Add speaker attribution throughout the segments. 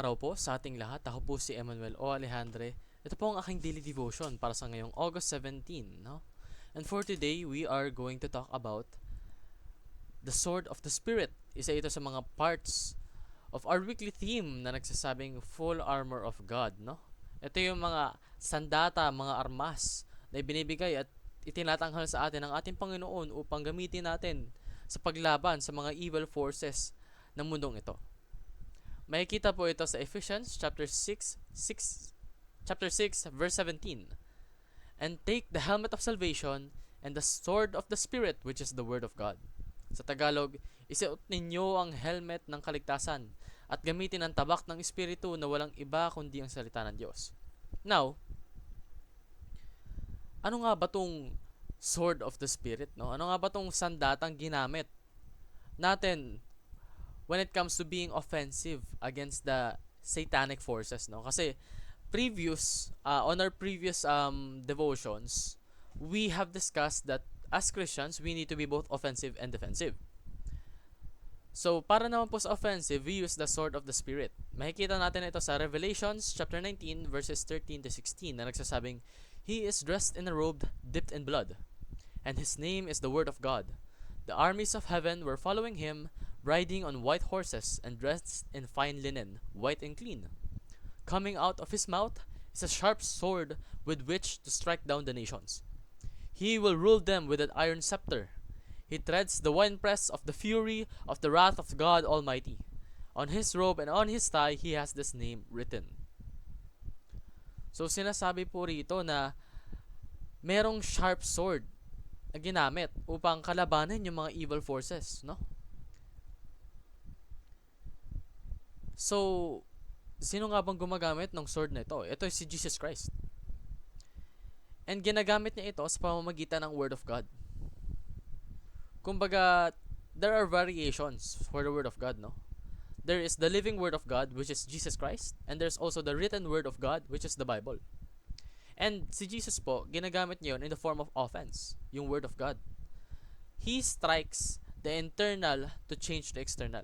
Speaker 1: araw po sa ating lahat. Ako po si Emmanuel O. Alejandre. Ito po ang aking daily devotion para sa ngayong August 17. No? And for today, we are going to talk about the Sword of the Spirit. Isa ito sa mga parts of our weekly theme na nagsasabing full armor of God. No? Ito yung mga sandata, mga armas na ibinibigay at itinatanghal sa atin ng ating Panginoon upang gamitin natin sa paglaban sa mga evil forces ng mundong ito. Makikita po ito sa Ephesians chapter 6 verse 17. And take the helmet of salvation and the sword of the Spirit, which is the word of God. Sa Tagalog, isuot ninyo ang helmet ng kaligtasan at gamitin ang tabak ng Espiritu na walang iba kundi ang salita ng Diyos. Now, ano nga ba tong sword of the Spirit? No? Ano nga ba tong sandatang ginamit natin when it comes to being offensive against the satanic forces, no? Kasi on our previous devotions, we have discussed that as Christians, we need to be both offensive and defensive. So, para naman po sa offensive, we use the sword of the Spirit. Makikita natin ito sa Revelations chapter 19 verses 13 to 16 na nagsasabing, He is dressed in a robe dipped in blood, and His name is the Word of God. The armies of heaven were following Him, riding on white horses and dressed in fine linen, white and clean. Coming out of His mouth is a sharp sword with which to strike down the nations. He will rule them with an iron scepter. He treads the winepress of the fury of the wrath of God Almighty. On His robe and on His thigh He has this name written. So sinasabi po rito na merong sharp sword na ginamit upang kalabanin yung mga evil forces, no? So, sino nga bang gumagamit ng sword na ito? Ito si Jesus Christ. And ginagamit niya ito sa pamamagitan ng Word of God. Kumbaga, there are variations for the Word of God, no? There is the living Word of God, which is Jesus Christ, and there's also the written Word of God, which is the Bible. And si Jesus po, ginagamit niya yun in the form of offense, yung Word of God. He strikes the internal to change the external.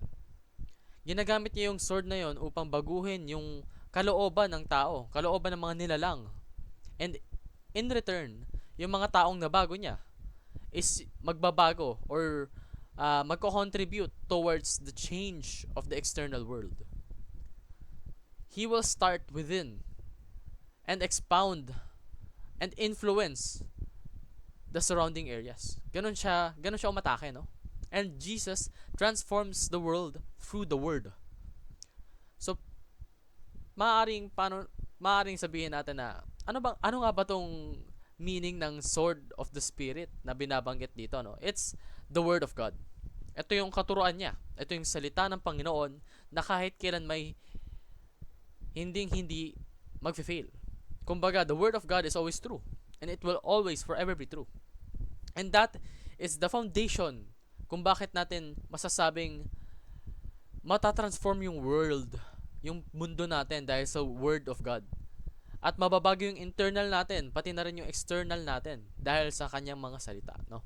Speaker 1: Ginagamit niya yung sword na yun upang baguhin yung kalooban ng tao, kalooban ng mga nilalang. And in return, yung mga taong nabago niya is magbabago or magko-contribute towards the change of the external world. He will start within and expound and influence the surrounding areas. Ganun siya umatake, no? And Jesus transforms the world through the word. So, maaring sabihin natin na ano nga ba tong meaning ng sword of the Spirit na binabanggit dito, no? It's the word of God. Ito yung katuruan niya. Ito yung salita ng Panginoon na kahit kailan may hindi magfe-fail. Kumbaga, the word of God is always true, and it will always forever be true. And that is the foundation kung bakit natin masasabing matatransform yung world, yung mundo natin dahil sa word of God. At mababago yung internal natin, pati na rin yung external natin dahil sa kanyang mga salita, no?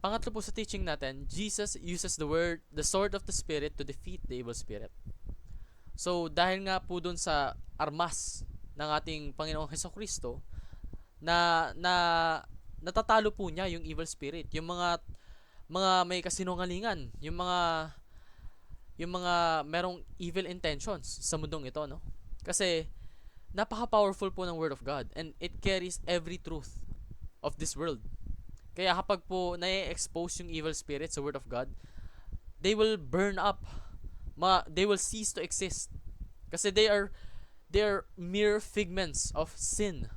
Speaker 1: Pangatlo po sa teaching natin, Jesus uses the sword of the Spirit to defeat the evil spirit. So, dahil nga po dun sa armas ng ating Panginoong Hesukristo na natatalo po niya yung evil spirit, yung mga may kasinungalingan, yung mga merong evil intentions sa mundong ito, no? Kasi napaka-powerful po ng Word of God and it carries every truth of this world. Kaya kapag po na-expose yung evil spirit sa Word of God, they will burn up. They will cease to exist. Kasi they are mere figments of sin.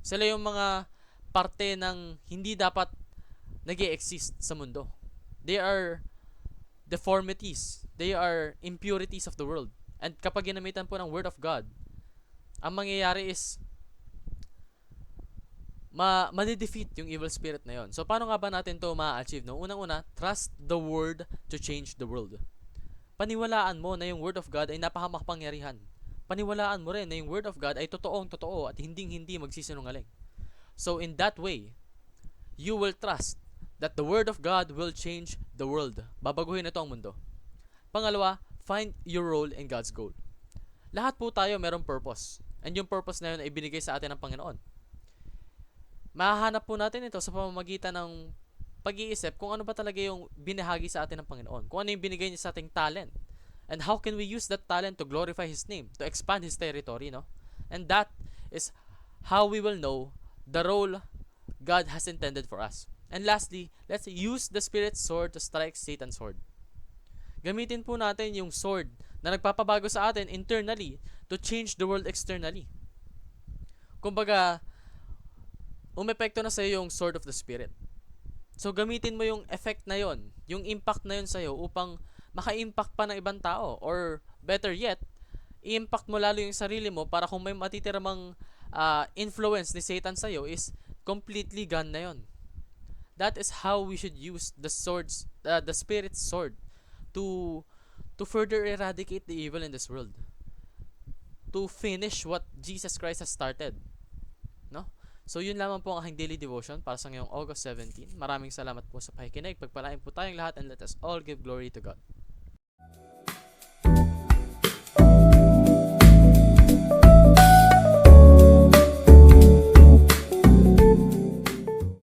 Speaker 1: Sila yung mga parte ng hindi dapat nag-e-exist sa mundo. They are deformities. They are impurities of the world. And kapag ginamitan po ng Word of God, ang mangyayari is ma-defeat yung evil spirit na yon. So, paano nga ba natin to ma-achieve? No? Unang-una, trust the Word to change the world. Paniwalaan mo na yung Word of God ay napakamakapangyarihan. Paniwalaan mo rin na yung Word of God ay totoong-totoo at hinding-hindi magsisinungaling. So, in that way, you will trust that the Word of God will change the world. Babaguhin ito ang mundo. Pangalawa, find your role in God's goal. Lahat po tayo merong purpose. And yung purpose na yun ay binigay sa atin ng Panginoon. Mahahanap po natin ito sa pamamagitan ng pag-iisip kung ano ba talaga yung binahagi sa atin ng Panginoon. Kung ano yung binigay niya sa ating talent. And how can we use that talent to glorify His name, to expand His territory, no? And that is how we will know the role God has intended for us. And lastly, let's use the Spirit's sword to strike Satan's sword. Gamitin po natin yung sword na nagpapabago sa atin internally to change the world externally. Kumbaga, umepekto na sa'yo yung sword of the Spirit. So, gamitin mo yung effect na yon, yung impact na yon sa'yo upang maka-impact pa ng ibang tao. Or, better yet, i-impact mo lalo yung sarili mo para kung may matitiramang influence ni Satan sa'yo is completely gone na yon. That is how we should use the Spirit's sword to further eradicate the evil in this world. To finish what Jesus Christ has started. No? So, yun lamang po ang aking daily devotion para sa ngayong August 17. Maraming salamat po sa pakikinig. Pagpalain po tayong lahat and let us all give glory to God.